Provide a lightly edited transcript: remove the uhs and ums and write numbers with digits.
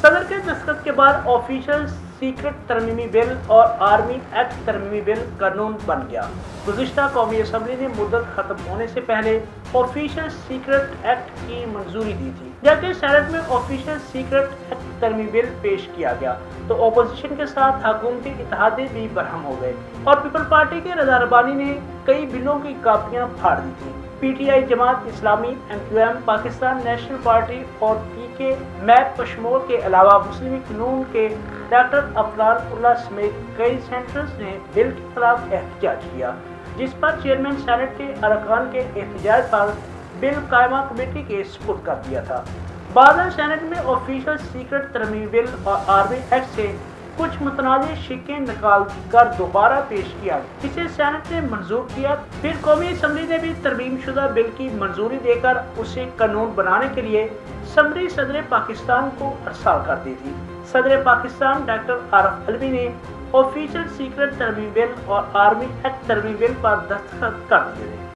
صدر کے دستخط کے بعد آفیشل سیکرٹ ترمیمی بل اور آرمی ایکٹ ترمیمی بل قانون بن گیا۔ گزشتہ قومی اسمبلی نے مدت ختم ہونے سے پہلے آفیشل سیکرٹ ایکٹ کی منظوری دی تھی، جبکہ سینٹ میں آفیشل سیکرٹ ایکٹ ترمیمی بل پیش کیا گیا تو اپوزیشن کے ساتھ حکومتی اتحادی بھی برہم ہو گئے اور پیپل پارٹی کے رضا ربانی نے کئی بلوں کی کاپیاں پھاڑ دی تھیں۔ P T I, Jamaat Islami, MQM، Pakistan national party اور PK میپ بشمول کے علاوہ مسلم لیگ نون کے ڈاکٹر افضال اللہ سمیت کئی سینیٹرز نے بل کے خلاف احتجاج کیا، جس پر چیئرمین سینٹ کے ارکان کے احتجاج پر بل قائمہ کمیٹی کے سپرد کر دیا تھا۔ بعد میں سینٹ میں آفیشل سیکرٹ ترمیمی بل اور آرمی ایکٹ سے کچھ متنازع شقیں نکال کر دوبارہ پیش کیا، جسے سینٹ نے منظور کیا۔ پھر قومی اسمبلی نے بھی ترمیم شدہ بل کی منظوری دے کر اسے قانون بنانے کے لیے سمری صدر پاکستان کو ارسال کر دی تھی۔ صدر پاکستان ڈاکٹر عارف علوی نے آفیشل سیکرٹ ترمیم بل اور آرمی ایکٹ ترمیم بل پر دستخط کر دیے تھے۔